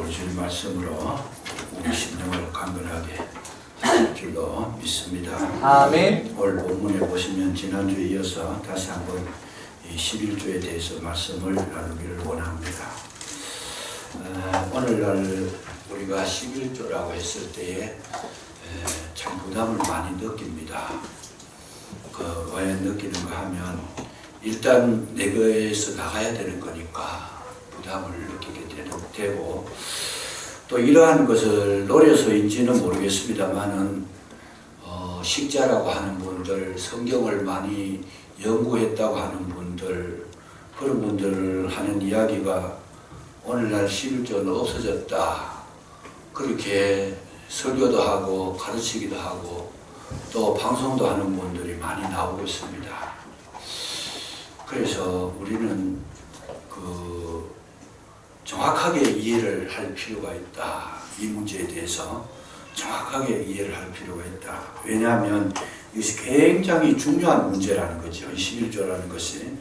오늘 주일 말씀으로 우리 심령을 강건하게 할 줄로 믿습니다. 아멘. 오늘 본문에 보시면 지난주에 이어서 다시 한번 이 11조에 대해서 말씀을 나누기를 원합니다. 오늘날 우리가 11조라고 했을 때에 참 부담을 많이 느낍니다. 왜 느끼는가 하면 일단 내거에서 나가야 되는 거니까 부담을 느끼게 되고, 또 이러한 것을 노려서인지는 모르겠습니다만은 식자라고 하는 분들, 성경을 많이 연구했다고 하는 분들, 그런 분들 하는 이야기가 오늘날 11조는 없어졌다, 그렇게 설교도 하고 가르치기도 하고 또 방송도 하는 분들이 많이 나오고 있습니다. 그래서 우리는 정확하게 이해를 할 필요가 있다. 이 문제에 대해서 정확하게 이해를 할 필요가 있다. 왜냐하면 이것이 굉장히 중요한 문제라는 거죠. 11조라는 것이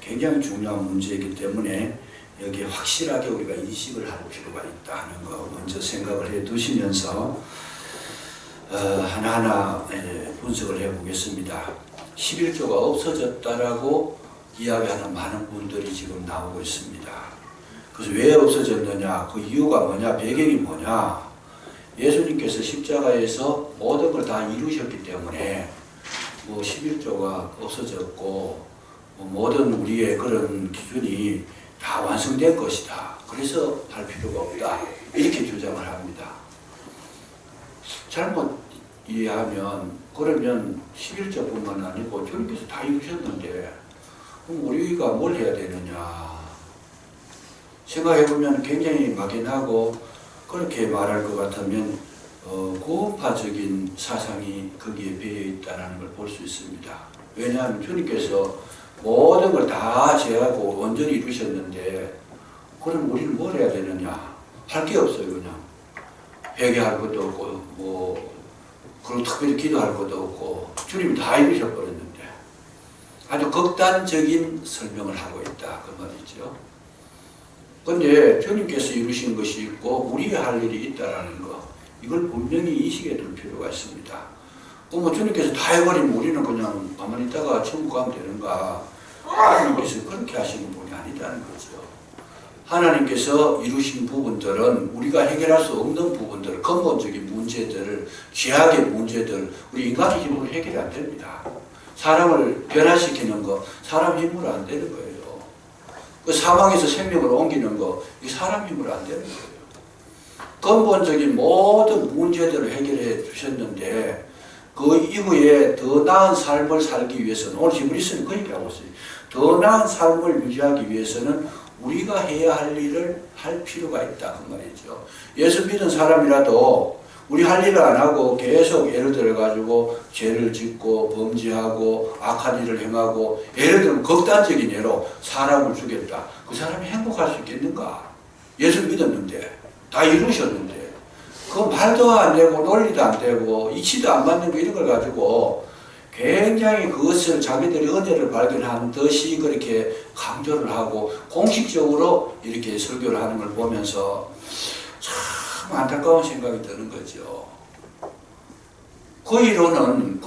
굉장히 중요한 문제이기 때문에 여기에 확실하게 우리가 인식을 할 필요가 있다 하는 거 먼저 생각을 해 두시면서 하나하나 분석을 해 보겠습니다. 11조가 없어졌다라고 이야기하는 많은 분들이 지금 나오고 있습니다. 그래서 왜 없어졌느냐, 그 이유가 뭐냐, 배경이 뭐냐. 예수님께서 십자가에서 모든 걸 다 이루셨기 때문에 11조가 없어졌고 모든 우리의 그런 기준이 다 완성된 것이다. 그래서 할 필요가 없다. 이렇게 주장을 합니다. 잘못 이해하면 그러면 11조뿐만 아니고 주님께서 다 이루셨는데 그럼 우리가 뭘 해야 되느냐 생각해보면 굉장히 막연하고, 그렇게 말할 것 같으면 구원파적인 사상이 거기에 배어있다는 걸 볼 수 있습니다. 왜냐하면 주님께서 모든 걸 다 제하고 온전히 이루셨는데 그럼 우리는 뭘 해야 되느냐, 할 게 없어요. 그냥 회개할 것도 없고 그리고 특별히 기도할 것도 없고 주님이 다 이루셔버렸는데 아주 극단적인 설명을 하고 있다, 그 말이죠. 그런데 주님께서 이루신 것이 있고 우리가 할 일이 있다는 거, 이걸 분명히 인식해 둘 필요가 있습니다. 그럼 주님께서 다 해버리면 우리는 그냥 가만히 있다가 천국 가면 되는가? 하나님께서 그렇게 하시는 분이 아니다는 거죠. 하나님께서 이루신 부분들은 우리가 해결할 수 없는 부분들, 근본적인 문제들, 죄악의 문제들, 우리 인간의 힘으로 해결이 안 됩니다. 사람을 변화시키는 거 사람 힘으로 안 되는 거예요. 그 사망에서 생명으로 옮기는 거, 이 사람 힘으로 안 되는 거예요. 근본적인 모든 문제들을 해결해 주셨는데 그 이후에 더 나은 삶을 살기 위해서는, 오늘 지금 리스는 그 얘기하고 있어요. 더 나은 삶을 유지하기 위해서는 우리가 해야 할 일을 할 필요가 있다, 그 말이죠. 예수 믿은 사람이라도 우리 할 일을 안 하고 계속 예를 들어 가지고 죄를 짓고 범죄하고 악한 일을 행하고, 예를 들면 극단적인 예로 사람을 죽였다. 그 사람이 행복할 수 있겠는가? 예수 믿었는데 다 이루셨는데 그 말도 안 되고 논리도 안 되고 이치도 안 맞는 거, 이런 걸 가지고 굉장히 그것을 자기들이 은혜를 발견한 듯이 그렇게 강조를 하고 공식적으로 이렇게 설교를 하는 걸 보면서 참 안타까운 생각이 드는 거죠. 그 이론은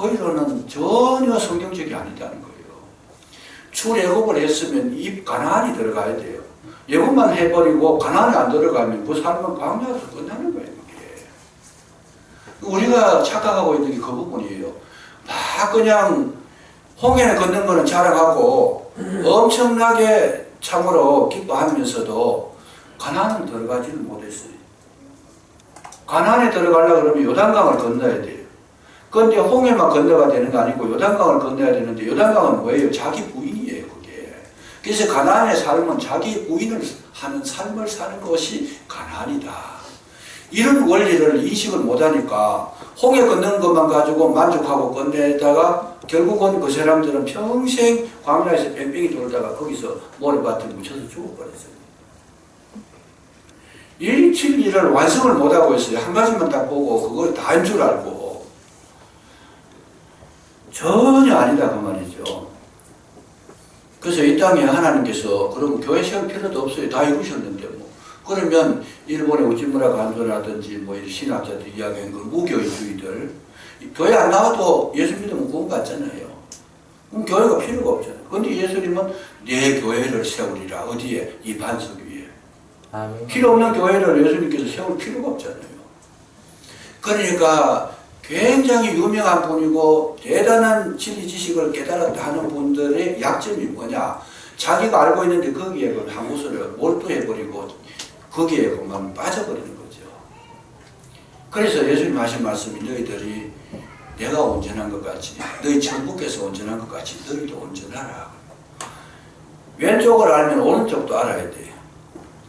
전혀 성경적이 아니다는 거예요. 출애굽을 했으면 이 가나안이 들어가야 돼요. 예굽만 해버리고 가나안에 안 들어가면 그 삶은 광야에서 끝나는 거예요. 그게. 우리가 착각하고 있는 게 그 부분이에요. 막 그냥 홍해를 걷는 거는 자랑하고 엄청나게 참으로 기뻐하면서도 가나안은 들어가지는 못했어요. 가나안에 들어가려고 그러면 요단강을 건너야 돼요. 그런데 홍해만 건너가 되는 거 아니고 요단강을 건너야 되는데, 요단강은 뭐예요? 자기 부인이에요, 그게. 그래서 가나안의 삶은 자기 부인을 하는 삶을 사는 것이 가나안이다. 이런 원리를 인식을 못하니까 홍해 건너는 것만 가지고 만족하고 건네다가 결국은 그 사람들은 평생 광야에서 뺑뺑이 돌다가 거기서 모래밭에 묻혀서 죽어버렸어요. 일칠 일을 완성을 못하고 있어요. 한 가지만 딱 보고 그걸 다 한 줄 알고. 전혀 아니다, 그 말이죠. 그래서 이 땅에 하나님께서 그럼 교회 세울 필요도 없어요. 다 이루셨는데 뭐. 그러면 일본의 우찌무라 간조라든지 뭐 이런 신학자들 이야기한 그 무교회주의들 교회 안 나와도 예수 믿으면 구원받잖아요. 그럼 교회가 필요가 없잖아요. 그런데 예수님은 내 교회를 세우리라. 어디에? 이 반석 위에. 아멘. 필요 없는 교회를 예수님께서 세울 필요가 없잖아요. 그러니까 굉장히 유명한 분이고 대단한 진리 지식을 깨달았다 하는 분들의 약점이 뭐냐? 자기가 알고 있는데 거기에 한 곳을 몰두해버리고 거기에 그만 빠져버리는 거죠. 그래서 예수님 하신 말씀이 너희들이 내가 온전한 것 같이 너희 천국에서 온전한 것 같이 너희도 온전하라. 왼쪽을 알면 오른쪽도 알아야 돼.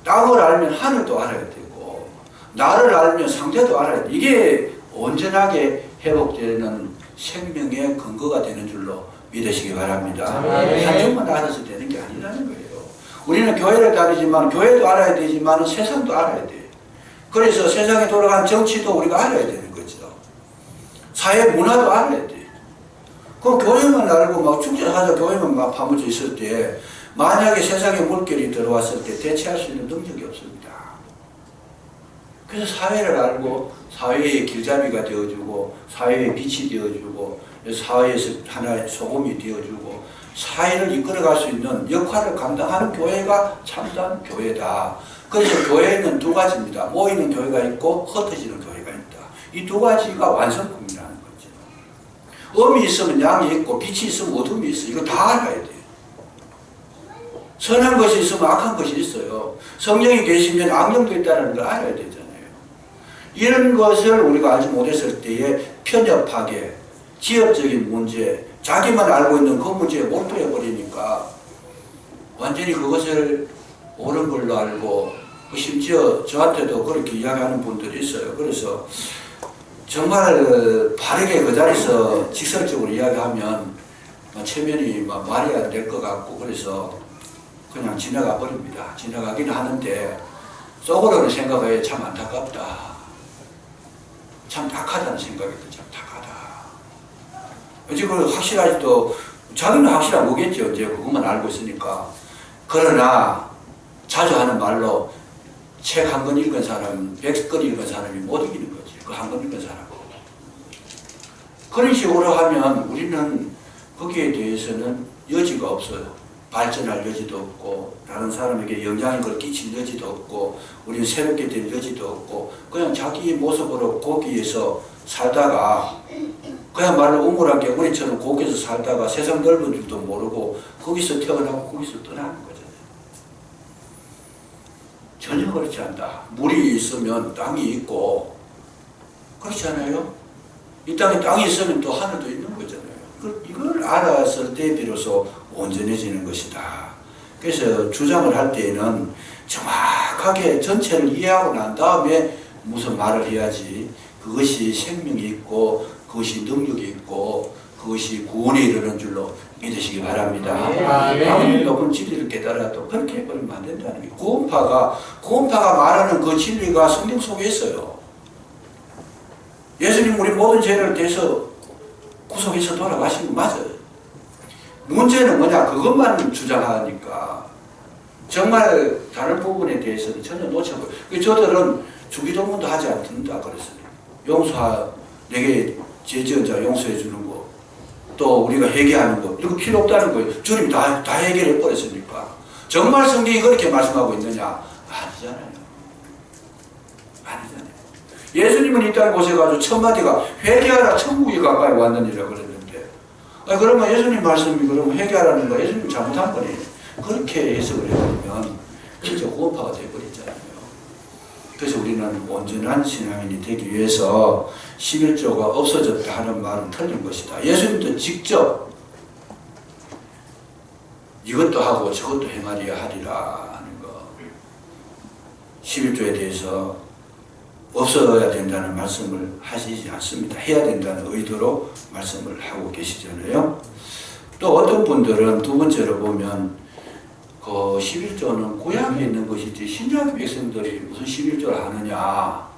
땅을 알면 하늘도 알아야 되고 나를 알면 상대도 알아야 돼. 이게 온전하게 회복되는 생명의 근거가 되는 줄로 믿으시기 바랍니다. 한쪽만 알아서 되는 게 아니라는 거예요. 우리는 교회를 다니지만 교회도 알아야 되지만 세상도 알아야 돼. 그래서 세상에 돌아간 정치도 우리가 알아야 되는 거죠. 사회 문화도 알아야 돼. 그럼 교회만 알고 막 축제하자 교회만 막 파묻혀 있을 때 만약에 세상에 물결이 들어왔을 때 대체할 수 있는 능력이 없습니다. 그래서 사회를 알고 사회의 길잡이가 되어주고 사회의 빛이 되어주고 사회에서 하나의 소금이 되어주고 사회를 이끌어갈 수 있는 역할을 감당하는 교회가 참된 교회다. 그래서 교회는 두 가지입니다. 모이는 교회가 있고 흩어지는 교회가 있다. 이 두 가지가 완성품이라는 거죠. 음이 있으면 양이 있고 빛이 있으면 어둠이 있어. 이거 다 알아야 돼. 선한 것이 있으면 악한 것이 있어요. 성령이 계시면 악령도 있다는 걸 알아야 되잖아요. 이런 것을 우리가 알지 못했을 때에 편협하게 지역적인 문제, 자기만 알고 있는 그 문제에 몰두해버리니까 완전히 그것을 옳은 걸로 알고 심지어 저한테도 그렇게 이야기하는 분들이 있어요. 그래서 정말 바르게 그 자리에서 직설적으로 이야기하면 체면이 말이 안 될 것 같고 그래서 그냥 지나가 버립니다. 지나가기는 하는데 속으로는 생각해 참 안타깝다. 참 tak하다는 생각이 참 tak하다. 어제 그 확실하지도 자기는 확실한 거겠죠. 이제 그것만 알고 있으니까. 그러나 자주 하는 말로 책 한 권 읽은 사람, 100권 읽은 사람이 못 이기는 거지. 그 한 권 읽은 사람. 그런 식으로 하면 우리는 거기에 대해서는 여지가 없어요. 발전할 여지도 없고 다른 사람에게 영향력을 끼칠 여지도 없고 우리는 새롭게 될 여지도 없고 그냥 자기 모습으로 거기에서 살다가 그야말로 우물한 개구리처럼 거기서 살다가 세상 넓은 줄도 모르고 거기서 태어나고 거기서 떠나는 거잖아요. 전혀 그렇지 않다. 물이 있으면 땅이 있고 그렇지 않아요? 이 땅에 땅이 있으면 또 하늘도 있는 거잖아요. 이걸 알았을 때 비로소 온전해지는 것이다. 그래서 주장을 할 때에는 정확하게 전체를 이해하고 난 다음에 무슨 말을 해야지 그것이 생명이 있고 그것이 능력이 있고 그것이 구원에 이르는 줄로 믿으시기 바랍니다. 아무리 높은 진리를 깨달아도 그렇게 해버리면 안 된다는 게 구원파가 말하는 그 진리가 성경 속에 있어요. 예수님 우리 모든 죄를 대해서 구속해서 돌아가신 거 맞아요. 문제는 뭐냐? 그것만 주장하니까 정말 다른 부분에 대해서는 전혀 놓쳐버려요. 저들은 주기도문도 하지 않는다 그랬어요. 내게 죄 지은 자 용서해 주는 거, 또 우리가 회개하는 거 이거 필요 없다는 거예요. 주님 다 해결해 버렸으니까. 정말 성경이 그렇게 말씀하고 있느냐? 아니잖아요. 예수님은 이 땅에 오셔가지고 첫 마디가 회개하라 천국이 가까이 왔느니라 그랬는데 그러면 예수님 말씀이 그러면 회개하라는 거 예수님 잘못한 거네. 그렇게 해석을 해버리면 진짜 구원파가 되어버리잖아요. 그래서 우리는 온전한 신앙인이 되기 위해서 11조가 없어졌다 하는 말은 틀린 것이다. 예수님도 직접 이것도 하고 저것도 행하리라 하리라 하는 거 11조에 대해서 없어야 된다는 말씀을 하시지 않습니다. 해야 된다는 의도로 말씀을 하고 계시잖아요. 또 어떤 분들은 두 번째로 보면 그 11조는 구약에 있는 것이지 신약 백성들이 무슨 11조를 하느냐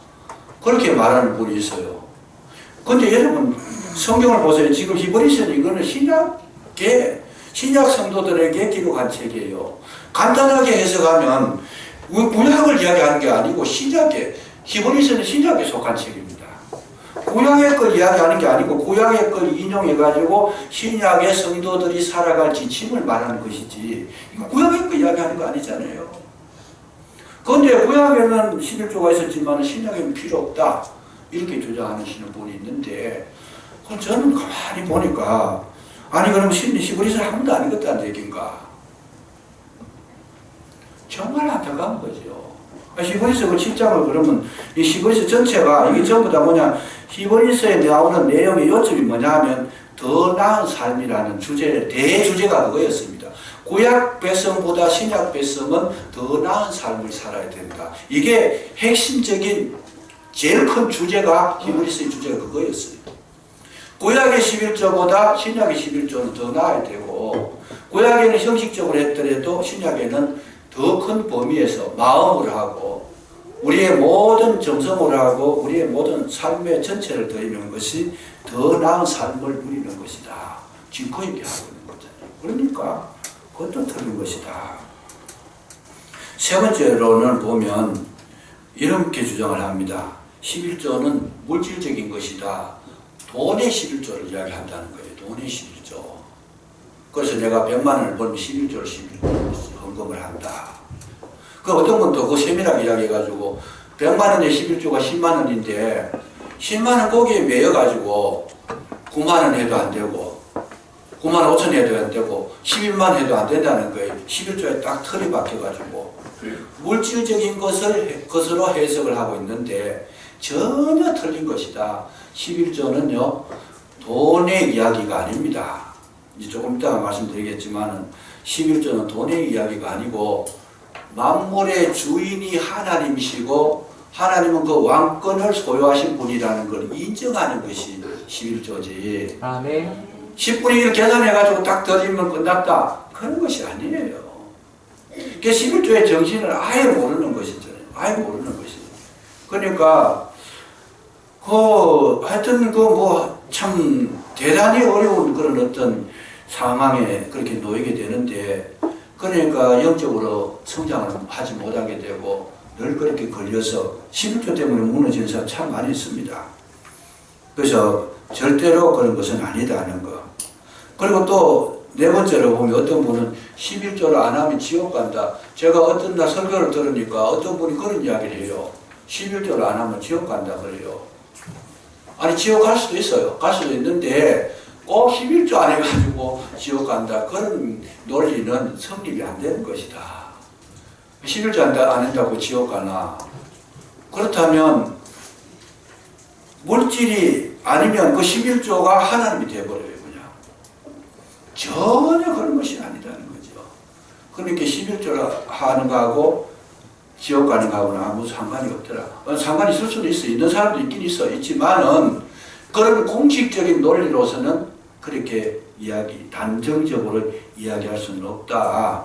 그렇게 말하는 분이 있어요. 근데 여러분 성경을 보세요. 지금 히브리서는 이거는 신약 성도들에게 기록한 책이에요. 간단하게 해석하면 구약을 이야기하는 게 아니고 신약에, 히브리서는 신약에 속한 책입니다. 구약의 걸 이야기하는 게 아니고 구약의 걸 인용해가지고 신약의 성도들이 살아갈 지침을 말하는 것이지, 이거 구약의 걸 이야기하는 거 아니잖아요. 그런데 구약에는 11조가 있었지만 신약에는 필요 없다, 이렇게 주장하시는 분이 있는데, 저는 가만히 보니까, 아니 그럼 히브리서를 한 번도 안 읽었다는 얘기인가? 정말 안타까운 거죠. 히브리서 그 7장을 그러면 이 히브리서 전체가 이게 전부 다 뭐냐, 히브리서에 나오는 내용의 요점이 뭐냐 하면 더 나은 삶이라는 주제, 대주제가 그거였습니다. 구약 백성보다 신약 백성은 더 나은 삶을 살아야 된다. 이게 핵심적인 제일 큰 주제가, 히브리서의 주제가 그거였어요. 구약의 11조보다 신약의 11조는 더 나아야 되고, 구약에는 형식적으로 했더라도 신약에는 더 큰 범위에서 마음을 하고 우리의 모든 정성을 하고 우리의 모든 삶의 전체를 드리는 것이 더 나은 삶을 누리는 것이다, 지금 그 얘기하고 있는 거잖아요. 그러니까 그것도 틀린 것이다. 세 번째로는 보면 이렇게 주장을 합니다. 11조는 물질적인 것이다. 돈의 11조를 이야기한다는 거예요. 돈의 11조. 그래서 내가 100만 원을 벌면 11조를 헌금을 한다. 그 어떤 분도 그 세밀하게 이야기해가지고 100만 원에 11조가 10만 원인데 10만 원 거기에 매여가지고 9만 원 해도 안 되고 9만 5천 해도 안 되고 11만 해도 안 된다는 거예요. 11조에 딱 틀이 박혀가지고 물질적인 것으로 해석을 하고 있는데 전혀 틀린 것이다. 11조는요 돈의 이야기가 아닙니다. 이제 조금 이따가 말씀드리겠지만은 11조는 돈의 이야기가 아니고 만물의 주인이 하나님이시고 하나님은 그 왕권을 소유하신 분이라는 걸 인정하는 것이 11조지. 아멘. 10분의 1 계산해가지고 딱 드리면 끝났다, 그런 것이 아니에요. 그 11조의 정신을 아예 모르는 것이잖아요. 아예 모르는 것이죠. 그러니까 하여튼 참 대단히 어려운 그런 어떤 상황에 그렇게 놓이게 되는데, 그러니까 영적으로 성장을 하지 못하게 되고 늘 그렇게 걸려서 11조 때문에 무너지는 사람 참 많이 있습니다. 그래서 절대로 그런 것은 아니다는 거. 그리고 또 네 번째로 보면 어떤 분은 11조를 안 하면 지옥 간다. 제가 어떤 날 설교를 들으니까 어떤 분이 그런 이야기를 해요. 11조를 안 하면 지옥 간다 그래요. 아니 지옥 갈 수도 있어요. 갈 수도 있는데 꼭 11조 안 해가지고 지옥 간다, 그런 논리는 성립이 안 되는 것이다. 11조 안 한다고 지옥 가나? 그렇다면 물질이 아니면 그 11조가 하나님이 되어버려요. 그냥 전혀 그런 것이 아니다는 거죠. 그러니까 11조를 하는 거하고 지옥 가는 거하고는 아무 상관이 없더라. 상관이 있을 수도 있어. 있는 사람도 있긴 있지만은 그런 공식적인 논리로서는 그렇게 단정적으로 이야기할 수는 없다.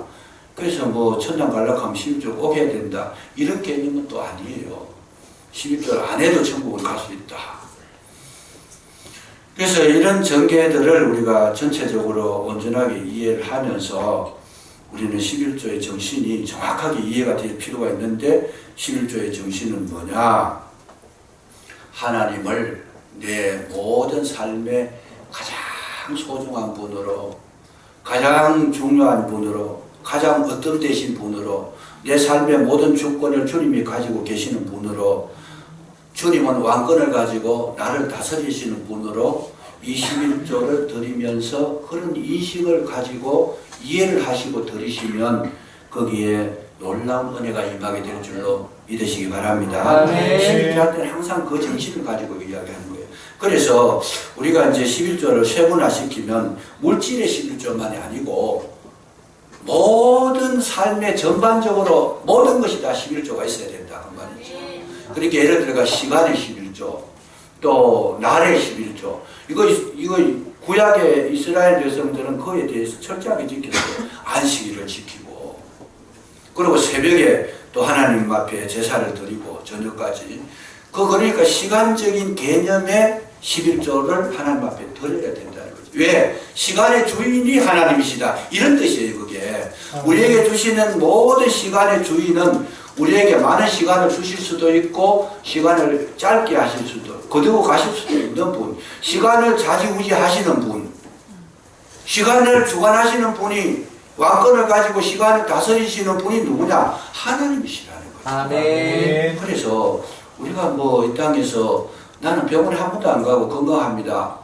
그래서 천당 가려고 하면 11조 꼭 해야 된다, 이런 개념은 또 아니에요. 11조를 안 해도 천국을 갈 수 있다. 그래서 이런 전개들을 우리가 전체적으로 온전하게 이해를 하면서 우리는 11조의 정신이 정확하게 이해가 될 필요가 있는데, 11조의 정신은 뭐냐? 하나님을 내 모든 삶의 가장 소중한 분으로, 가장 중요한 분으로, 가장 얻들되신 분으로, 내 삶의 모든 주권을 주님이 가지고 계시는 분으로, 주님은 왕권을 가지고 나를 다스리시는 분으로 21조를 드리면서 그런 인식을 가지고 이해를 하시고 드리시면 거기에 놀라운 은혜가 임하게 될 줄로 믿으시기 바랍니다. 11조 때는 항상 그 정신을 가지고 이야기하는 거예요. 그래서 우리가 이제 11조를 세분화시키면 물질의 11조만이 아니고 모든 삶의 전반적으로 모든 것이 다 11조가 있어야 된다, 그 말이죠. 그러니까 예를 들어 시간의 11조, 또 날의 11조, 이거 구약의 이스라엘 백성들은 그에 대해서 철저하게 지켰어요. 안식일을 지키고, 그리고 새벽에 또 하나님 앞에 제사를 드리고 저녁까지. 그러니까 시간적인 개념의 11조를 하나님 앞에 드려야 된다는 거죠. 왜? 시간의 주인이 하나님이시다. 이런 뜻이에요, 그게. 우리에게 주시는 모든 시간의 주인은 우리에게 많은 시간을 주실 수도 있고, 시간을 짧게 하실 수도, 거두고 가실 수도 있는 분, 시간을 좌지우지하시는 분, 시간을 주관하시는 분이, 왕권을 가지고 시간을 다스리시는 분이 누구냐? 하나님이시라는 거죠. 아멘. 그래서 우리가 뭐 이 땅에서 나는 병원에 한 번도 안 가고 건강합니다.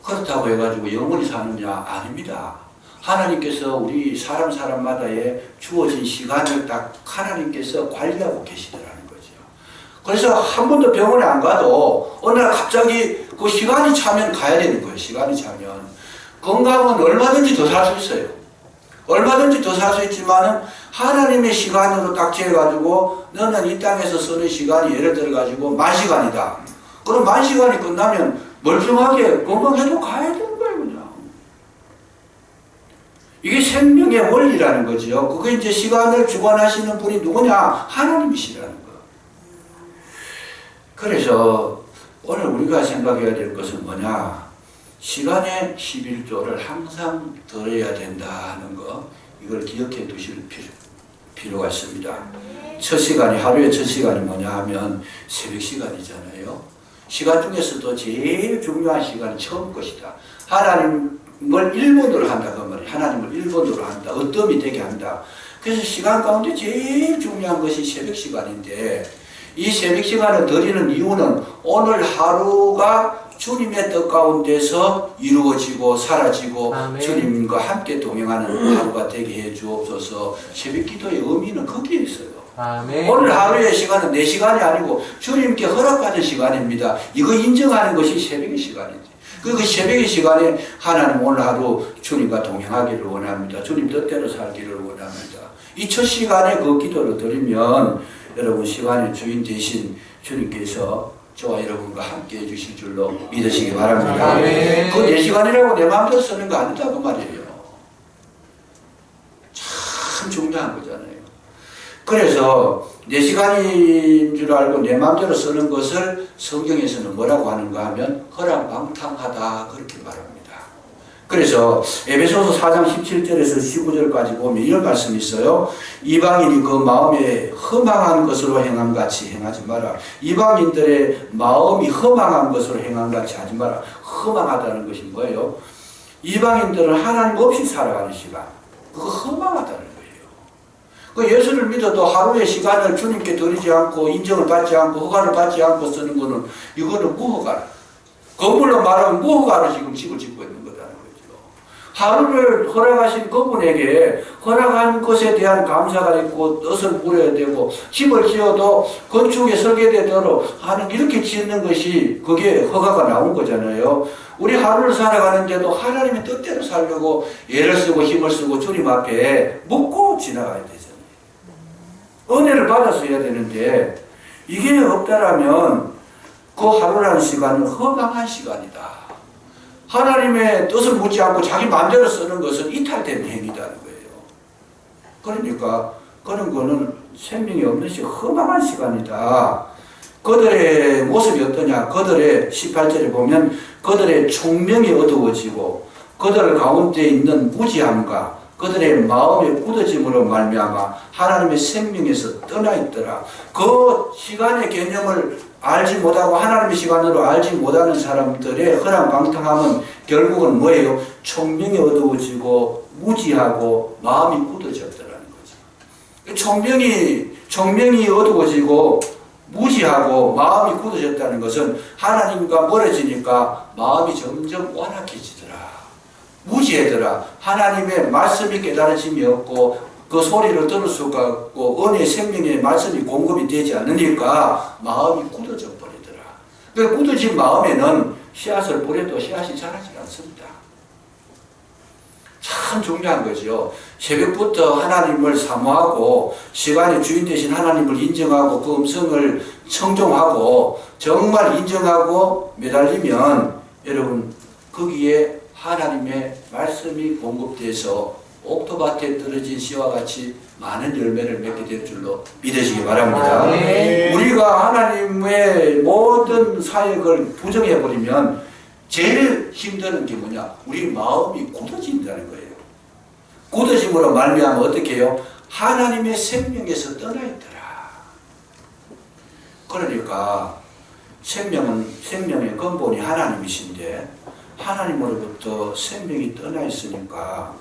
그렇다고 해가지고 영원히 사느냐? 아닙니다. 하나님께서 우리 사람마다의 주어진 시간을 딱 하나님께서 관리하고 계시더라는 거죠. 그래서 한 번도 병원에 안 가도 어느 날 갑자기 그 시간이 차면 가야 되는 거예요. 시간이 차면. 건강은 얼마든지 더 살 수 있어요. 얼마든지 더 살 수 있지만은 하나님의 시간으로 딱 재가지고 너는 이 땅에서 쓰는 시간이 예를 들어가지고 10,000시간이다. 그럼 10,000시간이 끝나면 멀쩡하게 건강해도 가야 되는 거예요, 그냥. 이게 생명의 원리라는 거죠. 그게 이제 시간을 주관하시는 분이 누구냐? 하나님이시라는 거. 그래서 오늘 우리가 생각해야 될 것은 뭐냐? 시간의 11조를 항상 들어야 된다는 거. 이걸 기억해 두실 필요가 있습니다. 첫 시간이, 하루의 첫 시간이 뭐냐 하면 새벽 시간이잖아요. 시간 중에서도 제일 중요한 시간이 처음 것이다. 하나님을 1번으로 한다. 그 말이에요. 하나님을 1번으로 한다. 어둠이 되게 한다. 그래서 시간 가운데 제일 중요한 것이 새벽 시간인데, 이 새벽 시간을 드리는 이유는 오늘 하루가 주님의 뜻 가운데서 이루어지고 사라지고 아멘. 주님과 함께 동행하는 하루가 되게 해 주옵소서. 새벽 기도의 의미는 거기에 있어요. 아멘. 오늘 하루의 시간은 내 시간이 아니고 주님께 허락받은 시간입니다. 이거 인정하는 것이 새벽의 시간이지. 그 새벽의 시간에 하나님 오늘 하루 주님과 동행하기를 원합니다. 주님 뜻대로 살기를 원합니다. 이 첫 시간에 그 기도를 드리면 여러분 시간의 주인 대신 주님께서 저와 여러분과 함께 해주실 줄로 믿으시기 바랍니다. 그 내 시간이라고 내 마음대로 쓰는 거 아니다 그 말이에요. 참 중요한 거잖아요. 그래서 내 시간인 줄 알고 내 마음대로 쓰는 것을 성경에서는 뭐라고 하는가 하면 허랑방탕하다 그렇게 말합니다. 그래서 에베소서 4장 17절에서 15절까지 보면 이런 말씀이 있어요. 이방인이 그 마음에 허망한 것으로 행함 같이 행하지 마라. 이방인들의 마음이 허망한 것으로 행함 같이 하지 마라. 허망하다는 것이 뭐예요? 이방인들은 하나님 없이 살아가는 시간. 그거 허망하다는 거예요. 그 예수를 믿어도 하루의 시간을 주님께 드리지 않고 인정을 받지 않고 허가를 받지 않고 쓰는 거는 이거는 무허가. 건물로 말하면 무허가로 지금 집을 짓고 있는 거다는 거죠. 하루를 허락하신 그분에게 허락한 것에 대한 감사가 있고 뜻을 부려야 되고 집을 지어도 건축의 설계대대로 하는 이렇게 짓는 것이 그게 허가가 나온 거잖아요. 우리 하루를 살아가는데도 하나님의 뜻대로 살려고 애를 쓰고 힘을 쓰고 주님 앞에 묻고 지나가야 되잖아요. 은혜를 받아서 해야 되는데 이게 없다라면 그 하루라는 시간은 허망한 시간이다. 하나님의 뜻을 묻지 않고 자기 마음대로 쓰는 것은 이탈된 행위라는 거예요. 그러니까 그런 거는 생명이 없는 시간, 허망한 시간이다. 그들의 모습이 어떠냐? 그들의 18절에 보면 그들의 총명이 어두워지고 그들 가운데 있는 무지함과 그들의 마음의 굳어짐으로 말미암아 하나님의 생명에서 떠나 있더라. 그 시간의 개념을 알지 못하고 하나님의 시간으로 알지 못하는 사람들의 허랑방탕함은 결국은 뭐예요? 총명이 어두워지고 무지하고 마음이 굳어졌더라는 거죠. 총명이 어두워지고 무지하고 마음이 굳어졌다는 것은 하나님과 멀어지니까 마음이 점점 완악해지더라. 무지해더라. 하나님의 말씀이 깨달아짐이 없고 그 소리를 들을 수가 없고 은혜의 생명의 말씀이 공급이 되지 않으니까 마음이 굳어져 버리더라. 그 굳어진 마음에는 씨앗을 뿌려도 씨앗이 자라지 않습니다. 참 중요한 거죠. 새벽부터 하나님을 사모하고 시간의 주인 되신 하나님을 인정하고 그 음성을 청종하고 정말 인정하고 매달리면 여러분 거기에 하나님의 말씀이 공급돼서 옥토밭에 떨어진 씨와 같이 많은 열매를 맺게 될 줄로 믿으시기 바랍니다. 우리가 하나님의 모든 사역을 부정해버리면 제일 힘드는 게 뭐냐? 우리 마음이 굳어진다는 거예요. 굳어짐으로 말미암아 어떻게 해요? 하나님의 생명에서 떠나 있더라. 그러니까 생명의 근본이 하나님이신데 하나님으로부터 생명이 떠나 있으니까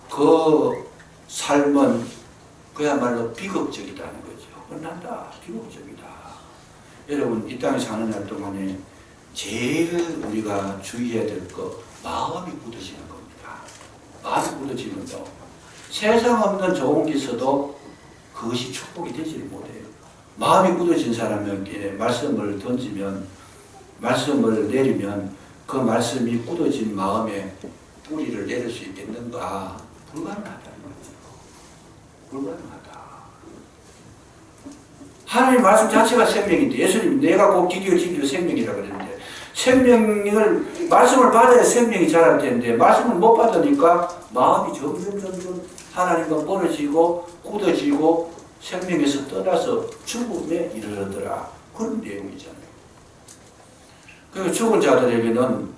그 삶은 그야말로 비극적이다는 거죠. 끝난다. 비극적이다. 여러분 이 땅에 사는 날 동안에 제일 우리가 주의해야 될 거 마음이 굳어지는 겁니다. 마음이 굳어지는 거. 세상 없는 좋은 게 있어도 그것이 축복이 되지를 못해요. 마음이 굳어진 사람에게 말씀을 던지면 말씀을 내리면 그 말씀이 굳어진 마음에 뿌리를 내릴 수 있겠는가? 불가능하다는 거죠. 불가능하다. 하나님 말씀 자체가 생명인데 예수님 내가 곧 기디어 진리요 생명이라고 그랬는데 생명을 말씀을 받아야 생명이 자랄 텐데 말씀을 못 받으니까 마음이 점점 하나님과 멀어지고 굳어지고 생명에서 떠나서 죽음에 이르러더라. 그런 내용이잖아요. 그리고 죽은 자들에게는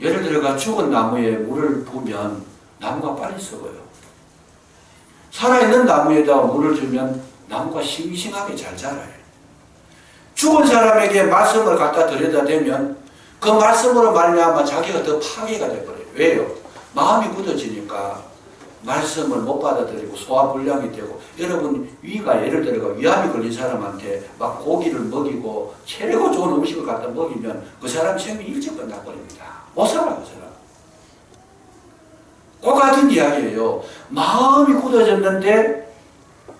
예를 들어가 죽은 나무에 물을 부으면 나무가 빨리 썩어요. 살아있는 나무에다 물을 주면 나무가 싱싱하게 잘 자라요. 죽은 사람에게 말씀을 갖다 들여다 대면 그 말씀으로 말미암아 자기가 더 파괴가 돼버려요. 왜요? 마음이 굳어지니까 말씀을 못 받아들이고 소화불량이 되고 여러분 위가 예를 들어가 위암이 걸린 사람한테 막 고기를 먹이고 최고 좋은 음식을 갖다 먹이면 그 사람 생명이 일찍 끝나버립니다. 못 살아 그 사람. 그 같은 이야기예요. 마음이 굳어졌는데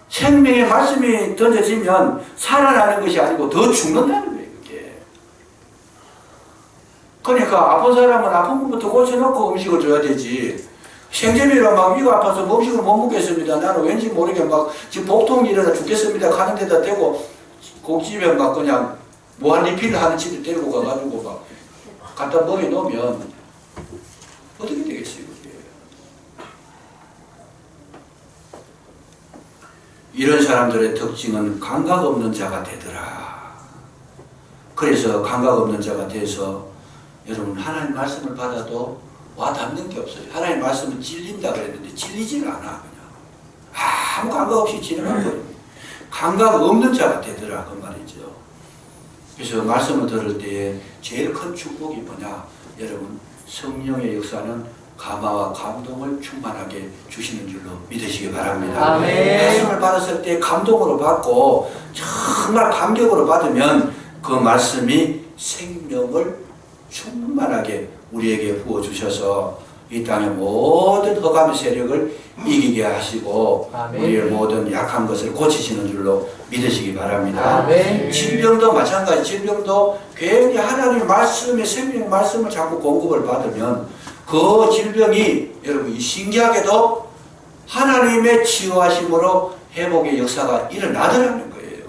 생명의 말씀이 던져지면 살아나는 것이 아니고 더 죽는다는 거예요. 그게. 그러니까 아픈 사람은 아픈 것부터 고쳐놓고 음식을 줘야 되지. 생제비로 막 위가 아파서 음식을 못 먹겠습니다. 나는 왠지 모르게 막 지금 복통이 일어나 죽겠습니다. 가는 데다 대고 곡집에 막 그냥 무한리필 하는 집에 데리고 가가지고 막 갖다 먹여 놓으면 어떻게 되겠어요? 이런 사람들의 특징은 감각 없는 자가 되더라. 그래서 감각 없는 자가 돼서 여러분 하나님 말씀을 받아도 와 닿는 게 없어요. 하나님 말씀은 찔린다 그랬는데 찔리지를 않아. 그냥 아무 감각 없이 지나간 거예요. 감각 없는 자가 되더라 그 말이죠. 그래서 말씀을 들을 때에 제일 큰 축복이 뭐냐? 여러분 성령의 역사는 감화와 감동을 충만하게 주시는 줄로 믿으시기 바랍니다. 아멘. 말씀을 받았을 때 감동으로 받고 정말 감격으로 받으면 그 말씀이 생명을 충만하게 우리에게 부어주셔서 이 땅의 모든 흑암의 세력을 이기게 하시고 아멘. 우리의 모든 약한 것을 고치시는 줄로 믿으시기 바랍니다. 아멘. 질병도 마찬가지. 질병도 괜히 하나님의 말씀의 생명의 말씀을 자꾸 공급을 받으면 그 질병이 여러분 신기하게도 하나님의 치유하심으로 회복의 역사가 일어나더라는 거예요.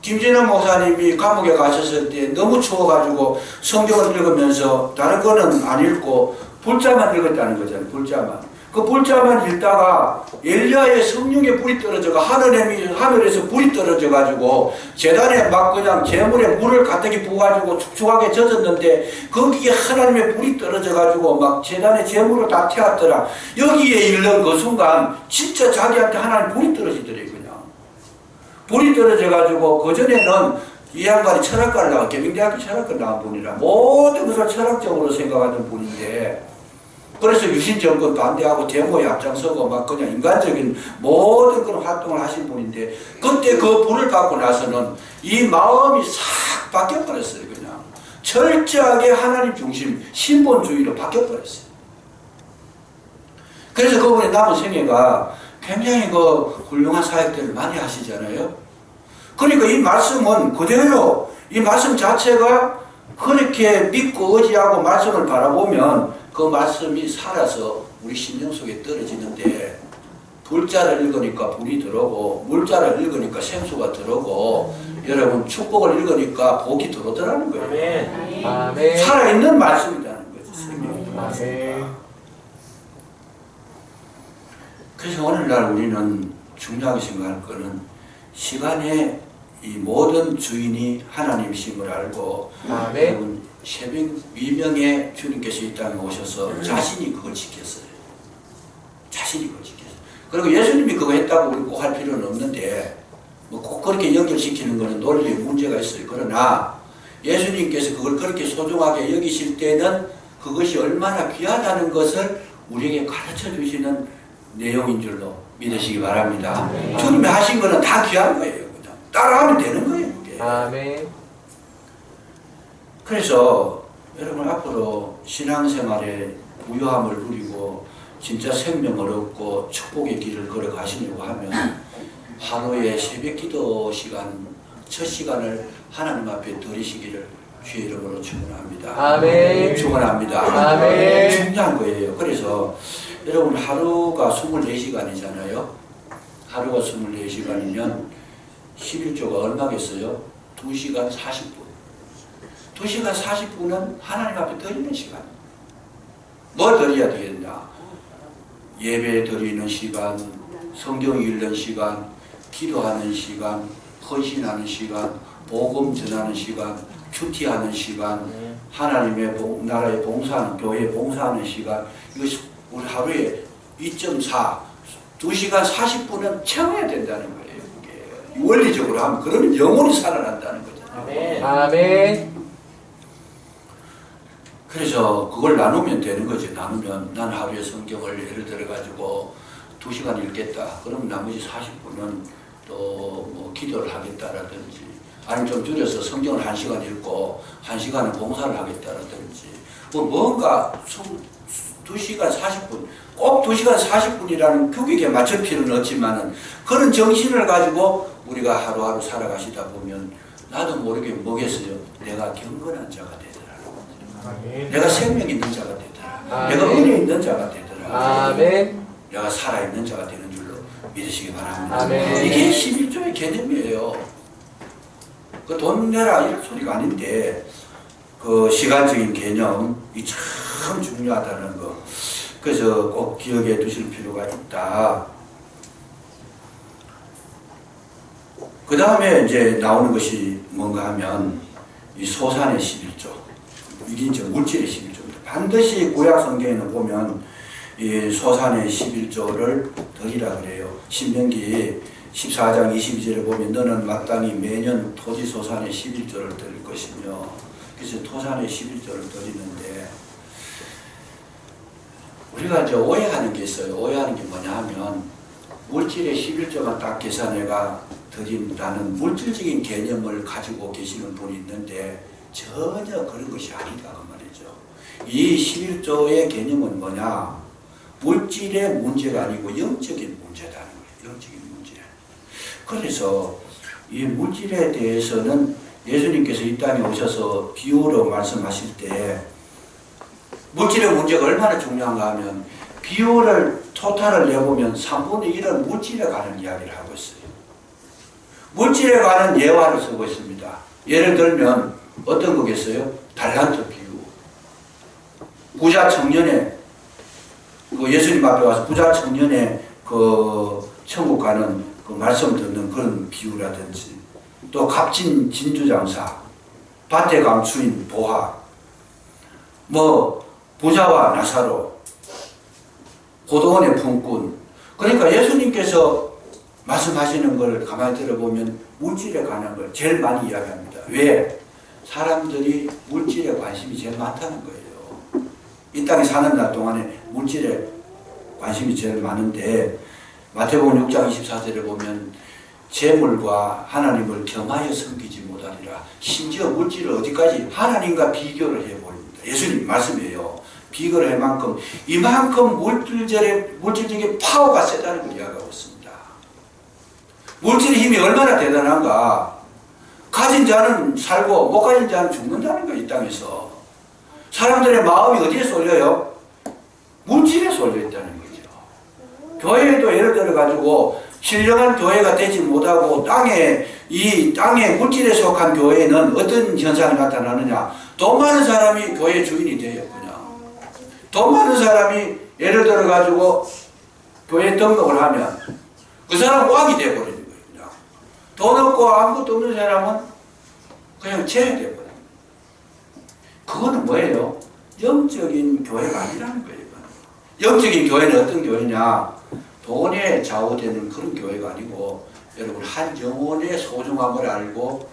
김진환 목사님이 감옥에 가셨을 때 너무 추워가지고 성경을 읽으면서 다른 거는 안 읽고 불자만 읽었다는 거잖아요. 불자만. 그 불자만 읽다가 엘리야의 성령의 불이 떨어져가 하늘에서 불이 떨어져가지고 재단에 막 그냥 재물에 물을 가득히 부어가지고 축축하게 젖었는데 거기에 하나님의 불이 떨어져가지고 막 재단에 재물을 다 태웠더라. 여기에 이른 그 순간 진짜 자기한테 하나님 불이 떨어지더래요. 그냥 불이 떨어져가지고 그 전에는 이 양반이 철학과를 나와 계명대학교 철학과 나온 분이라 모든 것을 철학적으로 생각하던 분인데 그래서 유신정권 반대하고 데모에 앞장서고 막 그냥 인간적인 모든 그런 활동을 하신 분인데 그때 그 불을 받고 나서는 이 마음이 싹 바뀌어버렸어요. 그냥 철저하게 하나님 중심 신본주의로 바뀌어버렸어요. 그래서 그분의 남은 생애가 굉장히 그 훌륭한 사역들을 많이 하시잖아요. 그러니까 이 말씀은 그대로 이 말씀 자체가 그렇게 믿고 의지하고 말씀을 바라보면 그 말씀이 살아서 우리 심령 속에 떨어지는데 불자를 읽으니까 불이 들어오고 물자를 읽으니까 생수가 들어오고 여러분 축복을 읽으니까 복이 들어오더라는 거예요. 아멘. 아멘. 살아있는 말씀이라는 거죠. 생명의 말씀. 아멘. 그래서 오늘날 우리는 중요하게 생각할 거는 시간에 이 모든 주인이 하나님이심을 알고 아멘. 여러분 새벽 미명에 주님께서 이 땅에 오셔서 자신이 그걸 지켰어요. 자신이 그걸 지켰어요. 그리고 예수님이 그거 했다고 우리 꼭 할 필요는 없는데 뭐 꼭 그렇게 연결시키는 것은 논리에 문제가 있어요. 그러나 예수님께서 그걸 그렇게 소중하게 여기실 때는 그것이 얼마나 귀하다는 것을 우리에게 가르쳐 주시는 내용인 줄로 믿으시기 바랍니다. 주님이 하신 거는 다 귀한 거예요. 그냥 따라하면 되는 거예요. 그게. 아멘. 그래서 여러분 앞으로 신앙생활에 부유함을 누리고 진짜 생명을 얻고 축복의 길을 걸어가시려고 하면 하루에 새벽 기도 시간 첫 시간을 하나님 앞에 드리시기를 주의 이름으로 축원합니다. 아멘. 축원합니다. 아멘. 중요한 거예요. 그래서 여러분 하루가 24시간이잖아요. 하루가 24시간이면 11조가 얼마겠어요? 2시간 40분. 2시간 40분은 하나님 앞에 드리는 시간. 뭘 드려야 되겠냐? 예배 드리는 시간, 성경 읽는 시간, 기도하는 시간, 헌신하는 시간, 복음 전하는 시간, 큐티하는 시간, 하나님의 나라에 봉사하는, 교회에 봉사하는 시간. 이것이 우리 하루에 2.4, 2시간 40분은 채워야 된다는 거예요. 이게 원리적으로 하면 그러면 영원히 살아난다는 거잖아요. 아멘. 그래서 그걸 나누면 되는 거지. 나누면 난 하루에 성경을 예를 들어 가지고 2시간 읽겠다. 그럼 나머지 40분은 또 뭐 기도를 하겠다라든지, 아니면 좀 줄여서 성경을 1시간 읽고 1시간은 봉사를 하겠다라든지, 뭐 뭔가 2시간 40분, 꼭 2시간 40분이라는 규격에 맞출 필요는 없지만은 그런 정신을 가지고 우리가 하루하루 살아가시다 보면 나도 모르게 뭐겠어요? 내가 경건한 자가 되더라. 내가 생명 있는 자가 되더라. 내가 은혜 있는 자가 되더라. 아멘. 내가 살아있는 자가 되는 줄로 믿으시기 바랍니다. 아멘. 이게 11조의 개념이에요. 그 돈 내라 이런 소리가 아닌데 그 시간적인 개념이 참 중요하다는 거. 그래서 꼭 기억해 두실 필요가 있다. 그 다음에 이제 나오는 것이 뭔가 하면 이 소산의 11조. 이게 이제 물질의 11조입니다. 반드시 구약 성경에는 보면 이 소산의 11조를 드리라 그래요. 신명기 14장 22절에 보면 너는 마땅히 매년 토지 소산의 11조를 드릴 것이며, 그래서 토산의 11조를 드리는데 우리가 이제 오해하는 게 있어요. 오해하는 게 뭐냐 하면 물질의 11조만 딱 계산해가 드린다는 물질적인 개념을 가지고 계시는 분이 있는데 전혀 그런 것이 아니다 그 말이죠. 이 11조의 개념은 뭐냐? 물질의 문제가 아니고 영적인 문제다는 거예요. 영적인 문제. 그래서 이 물질에 대해서는 예수님께서 이 땅에 오셔서 비유로 말씀하실 때 물질의 문제가 얼마나 중요한가 하면 비유를 토탈을 내보면 3분의 1은 물질에 관한 이야기를 하고 있어요. 물질에 관한 예화를 쓰고 있습니다. 예를 들면 어떤 거겠어요? 달란트 비유. 부자 청년의 그 예수님 앞에 와서 부자 청년의 그 천국 가는 그 말씀 듣는 그런 비유라든지, 또 값진 진주장사, 밭에 감추인 보화, 뭐 부자와 나사로, 고도원의 품꾼. 그러니까 예수님께서 말씀하시는 걸 가만히 들어보면 물질에 관한 걸 제일 많이 이야기합니다. 왜? 사람들이 물질에 관심이 제일 많다는 거예요. 이 땅에 사는 날 동안에 물질에 관심이 제일 많은데 마태복음 6장 24절에 보면 재물과 하나님을 겸하여 섬기지 못하리라. 심지어 물질을 어디까지 하나님과 비교를 해버립니다. 예수님 말씀이에요. 비교를 할 만큼 이만큼 물질적인 파워가 세다는 걸 이야기하고 있습니다. 물질의 힘이 얼마나 대단한가. 가진 자는 살고 못 가진 자는 죽는다는 거예요. 이 땅에서. 사람들의 마음이 어디에 쏠려요? 물질에 쏠려 있다는 거죠. 교회도 예를 들어 가지고 신령한 교회가 되지 못하고 땅에 물질에 속한 교회는 어떤 현상이 나타나느냐? 돈 많은 사람이 교회 주인이 돼요. 그냥 돈 많은 사람이 예를 들어 가지고 교회 등록을 하면 그 사람 왕이 돼버리는 거예요. 그냥 돈 없고 아무것도 없는 사람은 그냥 제외되거든요. 그거는 뭐예요? 영적인 교회가 아니라는 거예요. 영적인 교회는 어떤 교회냐? 돈에 좌우되는 그런 교회가 아니고 여러분 한 영혼의 소중함을 알고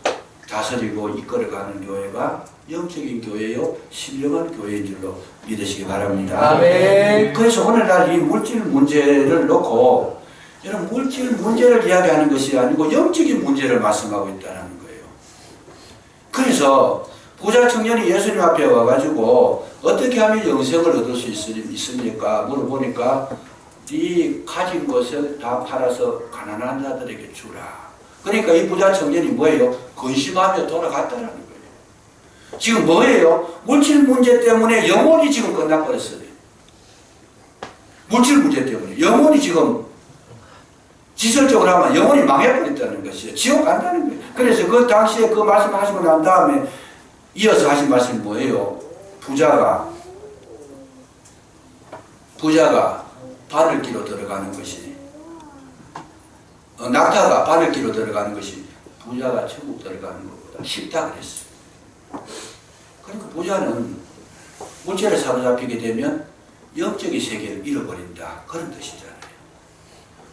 다스리고 이끌어가는 교회가 영적인 교회요 신령한 교회인 줄로 믿으시기 바랍니다. 아멘. 그래서 오늘날 이 물질 문제를 놓고 여러분 물질 문제를 이야기하는 것이 아니고 영적인 문제를 말씀하고 있다는 거예요. 그래서 부자 청년이 예수님 앞에 와가지고 어떻게 하면 영생을 얻을 수 있습니까? 물어보니까 네 가진 것을 다 팔아서 가난한 자들에게 주라. 그러니까 이 부자 청년이 뭐예요? 근심하며 돌아갔다라는 거예요. 지금 뭐예요? 물질 문제 때문에 영혼이 지금 끝나버렸어요. 물질 문제 때문에 영혼이 지금 지설적으로 하면 영혼이 망해버렸다는 것이에요. 지옥 간다는 거예요. 그래서 그 당시에 그 말씀하시고 난 다음에 이어서 하신 말씀이 뭐예요? 부자가 바늘기로 들어가는 것이 낙타가 바늘기로 들어가는 것이 부자가 천국 들어가는 것보다 쉽다 그랬어요. 그러니까 부자는 물질에 사로잡히게 되면 영적인 세계를 잃어버린다 그런 뜻이잖아요.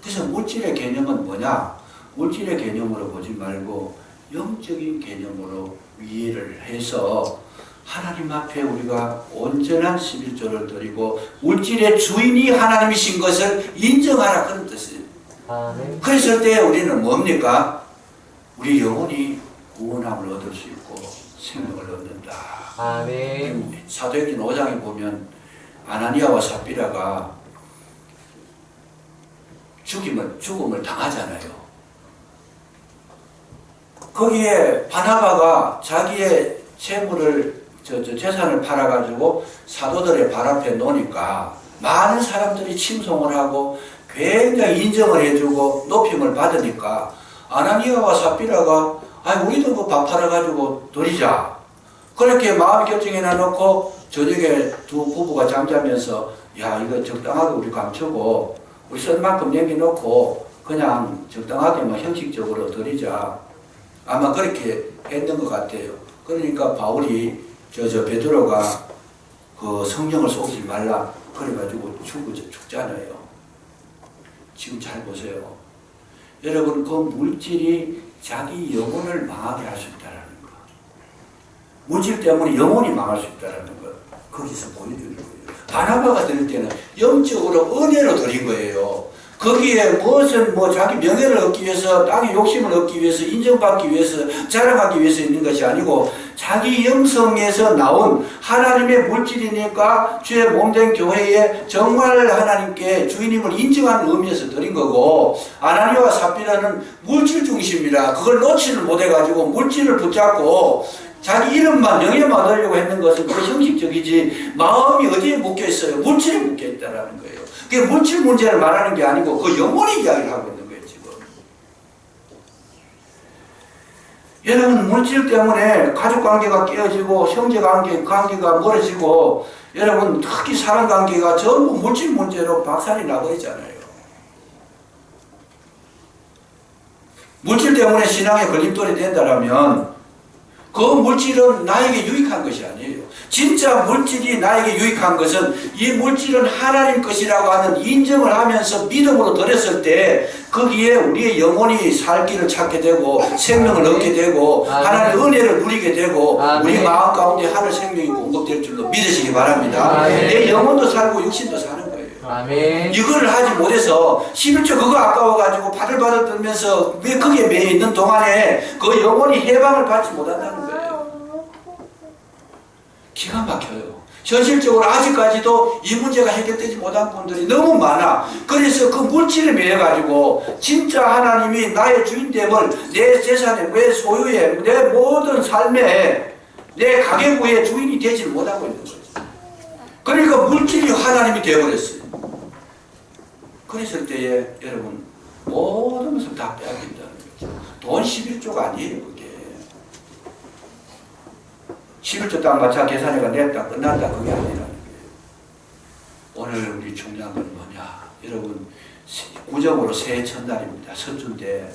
그래서 물질의 개념은 뭐냐? 물질의 개념으로 보지 말고 영적인 개념으로 이해를 해서 하나님 앞에 우리가 온전한 11조를 드리고 물질의 주인이 하나님이신 것을 인정하라 그런 뜻이에요. 아멘. 그랬을 때 우리는 뭡니까? 우리 영혼이 구원함을 얻을 수 있고 생명을 얻는다. 아멘. 사도행전 5장에 보면 아나니아와 삽비라가 죽음을 당하잖아요. 거기에 바나바가 자기의 재물을 재산을 팔아가지고 사도들의 발 앞에 놓으니까 많은 사람들이 칭송을 하고 굉장히 인정을 해주고 높임을 받으니까 아나니아와 삽비라가 우리도 그 밥 팔아가지고 드리자. 그렇게 마음 결정해 놔놓고 저녁에 두 부부가 잠자면서 야 이거 적당하게 우리 감추고 우리 쓸 만큼 남겨놓고 그냥 적당하게 형식적으로 드리자. 아마 그렇게 했던 것 같아요. 그러니까 바울이 베드로가 그 성령을 쏟지 말라 그래가지고 죽잖아요. 지금 잘 보세요. 여러분 그 물질이 자기 영혼을 망하게 할 수 있다는 거. 물질 때문에 영혼이 망할 수 있다는 거. 거기서 보여주는 거예요. 바나바가 드릴 때는 영적으로 은혜로 드린 거예요. 거기에 무엇은 자기 명예를 얻기 위해서 땅의 욕심을 얻기 위해서 인정받기 위해서 자랑하기 위해서 있는 것이 아니고 자기 영성에서 나온 하나님의 물질이니까 주의 몸된 교회에 정말 하나님께 주인임을 인정하는 의미에서 드린 거고 아나니아와 삽비라는 물질 중심이라 그걸 놓지를 못해가지고 물질을 붙잡고 자기 이름만 명예만 얻으려고 했는 것은 그 형식적이지 마음이 어디에 묶여있어요? 물질에 묶여있다는 거예요. 그게 물질 문제를 말하는 게 아니고 그 영혼의 이야기를 하고 있는 거예요 지금. 여러분 물질 때문에 가족관계가 깨어지고 형제관계가 멀어지고 여러분 특히 사랑관계가 전부 물질 문제로 박살이 나버리잖아요. 물질 때문에 신앙에 걸림돌이 된다면 그 물질은 나에게 유익한 것이 아니에요. 진짜 물질이 나에게 유익한 것은 이 물질은 하나님 것이라고 하는 인정을 하면서 믿음으로 드렸을 때 거기에 우리의 영혼이 살 길을 찾게 되고 생명을 얻게 되고 하나님의 은혜를 누리게 되고 우리 마음 가운데 하늘 생명이 공급될 줄로 믿으시기 바랍니다. 내 영혼도 살고 육신도 사는 거예요. 아멘. 이거를 하지 못해서 11조 그거 아까워가지고 바들바들 떨면서 왜 거기에 매여 있는 동안에 그 영혼이 해방을 받지 못한다는 거예요. 기가 막혀요. 현실적으로 아직까지도 이 문제가 해결되지 못한 분들이 너무 많아. 그래서 그 물질에 매여가지고 진짜 하나님이 나의 주인됨을 내 재산에, 내 소유에, 내 모든 삶에, 내 가계부의 주인이 되지 못하고 있는 거죠. 그러니까 물질이 하나님이 되어버렸어요. 그랬을 때에 여러분 모든 것을 다 빼앗긴다는 거죠. 돈 11조가 아니에요 그게. 11조 땅 마차 계산해가 냈다 끝났다 그게 아니라는 거예요. 오늘 우리 중요한 건 뭐냐. 여러분 구정으로 새해 첫날입니다. 서준데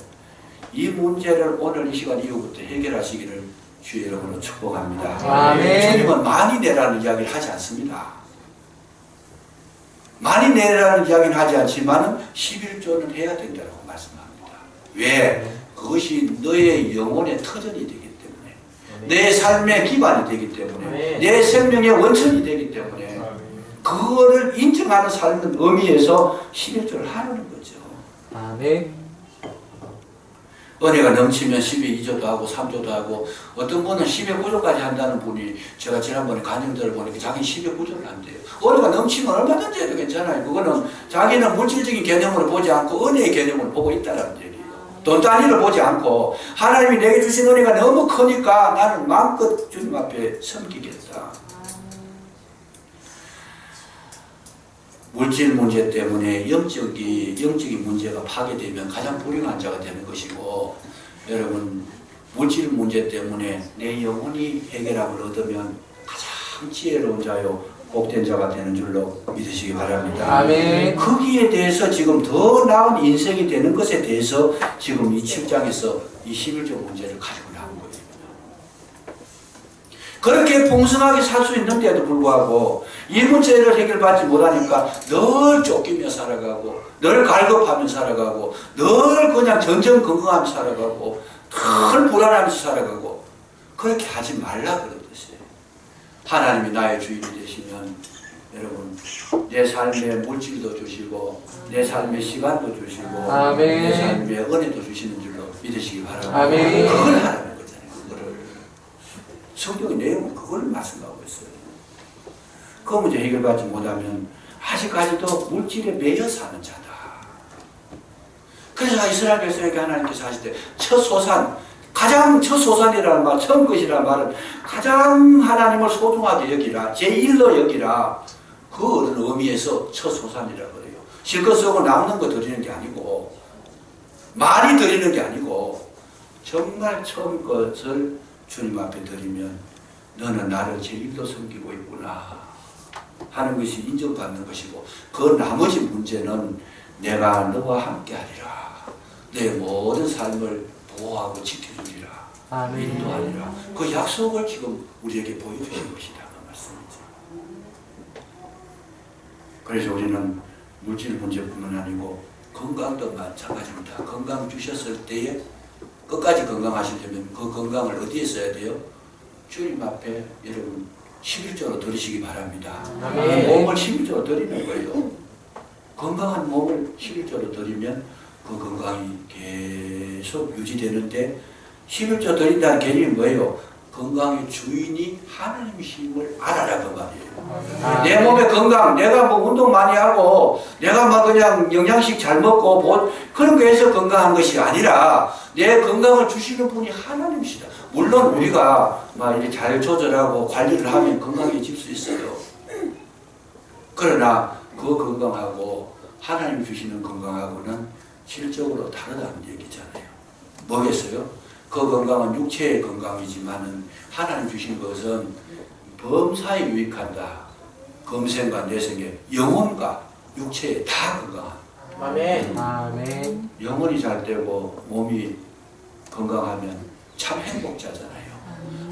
이 문제를 오늘 이 시간 이후부터 해결하시기를 주의 이름으로 축복합니다. 아멘. 주님은 많이 내라는 이야기를 하지 않습니다. 많이 내라는 이야기는 하지 않지만 11조는 해야 된다고 말씀합니다. 왜? 그것이 너의 영혼의 터전이 되기 때문에, 내 삶의 기반이 되기 때문에, 내 생명의 원천이 되기 때문에, 그거를 인정하는 삶은 의미에서 11조를 하는 거죠. 아멘. 은혜가 넘치면 12조도 하고 3조도 하고, 어떤 분은 12구조까지 한다는 분이 제가 지난번에 간증들을 보니까 자기는 12구조를 한대요. 은혜가 넘치면 얼마든지 해도 괜찮아요. 그거는 자기는 물질적인 개념으로 보지 않고 은혜의 개념을 보고 있다는 얘기예요. 돈 단위를 보지 않고 하나님이 내게 주신 은혜가 너무 크니까 나는 마음껏 주님 앞에 섬기겠다. 물질 문제 때문에 영적인 문제가 파괴되면 가장 불행한 자가 되는 것이고, 여러분 물질 문제 때문에 내 영혼이 해결함을 얻으면 가장 지혜로운 자요 복된 자가 되는 줄로 믿으시기 바랍니다. 아멘. 거기에 대해서 지금 더 나은 인생이 되는 것에 대해서 지금 이 7장에서 이 11조 문제를 가지고 나온 거예요. 그렇게 풍성하게 살 수 있는데도 불구하고 이 문제를 해결받지 못하니까 늘 쫓기며 살아가고, 늘 갈급하며 살아가고, 늘 그냥 전전긍긍하며 살아가고, 늘 불안하면서 살아가고, 그렇게 하지 말라 그런 뜻이에요. 하나님이 나의 주인이 되시면 여러분 내 삶에 물질도 주시고 내 삶의 시간도 주시고 아멘. 내 삶의 은혜도 주시는 줄로 믿으시기 바랍니다. 아멘. 그걸 하라는 거잖아요. 그거를 성경의 내용은 그걸 말씀하고 있어요. 그 문제 해결받지 못하면 아직까지도 물질에 매여 사는 자다. 그래서 이스라엘 백성에게 하나님께서 하실 때 첫 소산, 가장 첫 소산이라는 말, 처음 것이라는 말은 가장 하나님을 소중하게 여기라, 제1로 여기라, 그 어떤 의미에서 첫 소산이라고 그래요. 실컷 쓰고 남는 거 드리는 게 아니고, 많이 드리는 게 아니고, 정말 처음 것을 주님 앞에 드리면 너는 나를 제1로 섬기고 있구나 하는 것이 인정받는 것이고, 그 나머지 문제는 내가 너와 함께 하리라, 내 모든 삶을 보호하고 지켜주리라, 아멘. 인도하리라, 그 약속을 지금 우리에게 보여주신 것이다 그 말씀이죠. 그래서 우리는 물질 문제뿐만 아니고 건강도 마찬가지입니다. 건강 주셨을 때에 끝까지 건강하시려면 그 건강을 어디에 써야 돼요? 주님 앞에 여러분 11조로 드리시기 바랍니다. 아멘. 몸을 11조로 드리는 거예요. 건강한 몸을 11조로 드리면 그 건강이 계속 유지되는데, 11조 드린다는 개념이 뭐예요? 건강의 주인이 하나님이심을 알아라 그 말이에요. 내 몸의 건강, 내가 뭐 운동 많이 하고 내가 막 그냥 영양식 잘 먹고 뭐 그런 거에서 건강한 것이 아니라 내 건강을 주시는 분이 하나님이시다. 물론 우리가 막 이렇게 잘 조절하고 관리를 하면 건강해질 수 있어요. 그러나 그 건강하고 하나님 주시는 건강하고는 질적으로 다르다는 얘기잖아요. 뭐겠어요? 그 건강은 육체의 건강이지만은 하나님 주신 것은 범사에 유익한다. 검생과 내생의 영혼과 육체에 다 건강한. 아멘. 아멘. 영혼이 잘 되고 몸이 건강하면 참 행복자잖아요.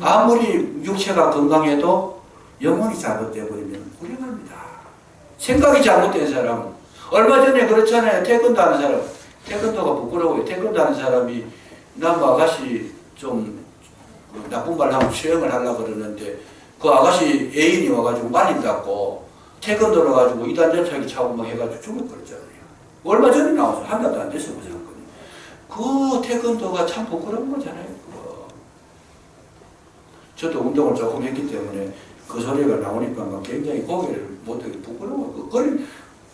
아무리 육체가 건강해도 영혼이 잘못되어 버리면 불행합니다. 생각이 잘못된 사람, 얼마 전에 그렇잖아요. 태권도 하는 사람, 태권도가 부끄러워요. 태권도 하는 사람이 남 아가씨 좀 나쁜 말 하면 수영을 하려고 그러는데 그 아가씨 애인이 와가지고 말린다고 태권도를 가지고 이단전차기 차고 막 해가지고 죽어버렸잖아요. 얼마 전에 나와서 한 달도 안 됐어요. 그 사건이. 그 태권도가 참 부끄러운 거잖아요. 그거. 저도 운동을 조금 했기 때문에 그 소리가 나오니까 막 굉장히 고개를 못하게 부끄러워. 그걸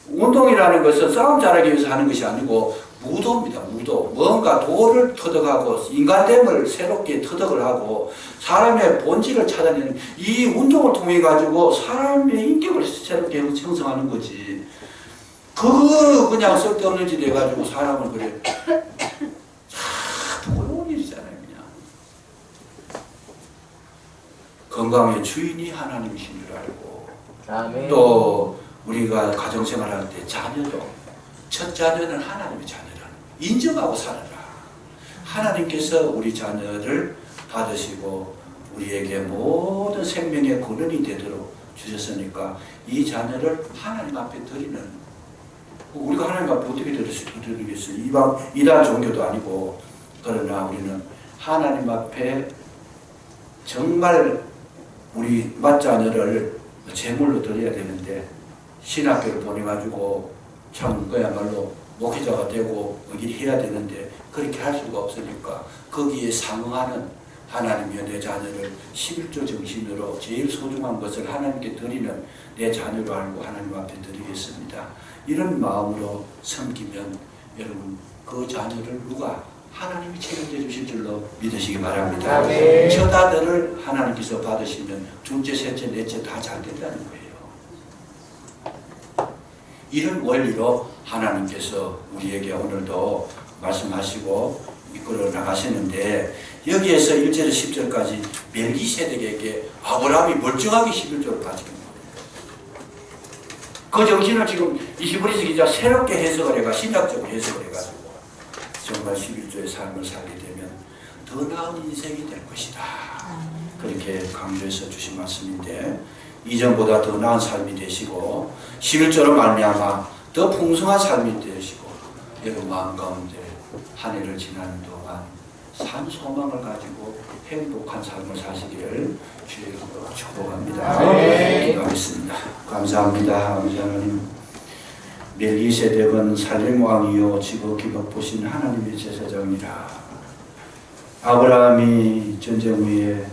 운동이라는 것은 싸움 잘하기 위해서 하는 것이 아니고 무도입니다. 무도. 뭔가 도를 터득하고 인간됨을 새롭게 터득을 하고 사람의 본질을 찾아내는 이 운동을 통해 가지고 사람의 인격을 새롭게 형성하는 거지. 그거 그냥 쓸데없는 짓 해가지고 사람을 그래. 참 부끄러운 일이잖아요. 그냥. 건강의 주인이 하나님이신 줄 알고. 아멘. 또 우리가 가정생활할 때 자녀도 첫 자녀는 하나님의 자녀라는 거 인정하고 살아라. 하나님께서 우리 자녀를 받으시고 우리에게 모든 생명의 근원이 되도록 주셨으니까 이 자녀를 하나님 앞에 드리는, 우리가 하나님 앞에 어떻게 드리겠어요? 이단 종교도 아니고. 그러나 우리는 하나님 앞에 정말 우리 맏자녀를 제물로 드려야 되는데, 신학교를 보내가지고 참 그야말로 목회자가 되고 일을 해야 되는데 그렇게 할 수가 없으니까 거기에 상응하는 하나님이여 내 자녀를 11조 정신으로 제일 소중한 것을 하나님께 드리는 내 자녀로 알고 하나님 앞에 드리겠습니다. 이런 마음으로 섬기면 여러분 그 자녀를 누가 하나님이 책임져 주실 줄로 믿으시기 바랍니다. 아멘. 첫 아들을 하나님께서 받으시면 둘째, 셋째, 넷째 다 잘 된다는 거예요. 이런 원리로 하나님께서 우리에게 오늘도 말씀하시고 이끌어 나가시는데, 여기에서 1절에서 10절까지 멜기세덱에게 아브라함이 멀쩡하게 11조를 바치는 거예요. 그 정신을 지금 이 히브리서 기자 새롭게 해석을 해가 신학적으로 해석을 해가지고 정말 11조의 삶을 살게 되면 더 나은 인생이 될 것이다. 그렇게 강조해서 주신 말씀인데, 이전보다 더 나은 삶이 되시고 11조로 말미암아 더 풍성한 삶이 되시고 여러분 마음 가운데 한 해를 지나는 동안 산 소망을 가지고 행복한 삶을 사시기를 주의 이름으로 축복합니다. 기도하겠습니다. 감사합니다. 아버지 하나님, 멜기세덱은 살렘 왕이요 지극히 높으신 하나님의 제사장이라. 아브라함이 전쟁 후에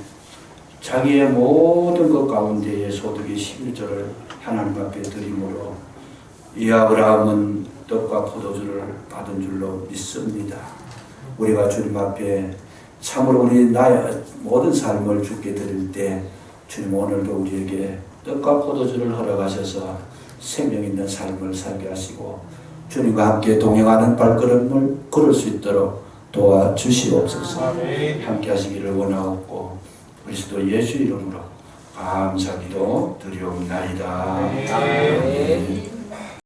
자기의 모든 것 가운데의 소득의 11조를 하나님 앞에 드림으로 이 아브라함은 떡과 포도주를 받은 줄로 믿습니다. 우리가 주님 앞에 참으로 우리 나의 모든 삶을 주께 드릴 때 주님 오늘도 우리에게 떡과 포도주를 허락하셔서 생명 있는 삶을 살게 하시고 주님과 함께 동행하는 발걸음을 걸을 수 있도록 도와주시옵소서. 함께 하시기를 원하옵고 그리스도 예수 이름으로 감사기도 드리옵나이다.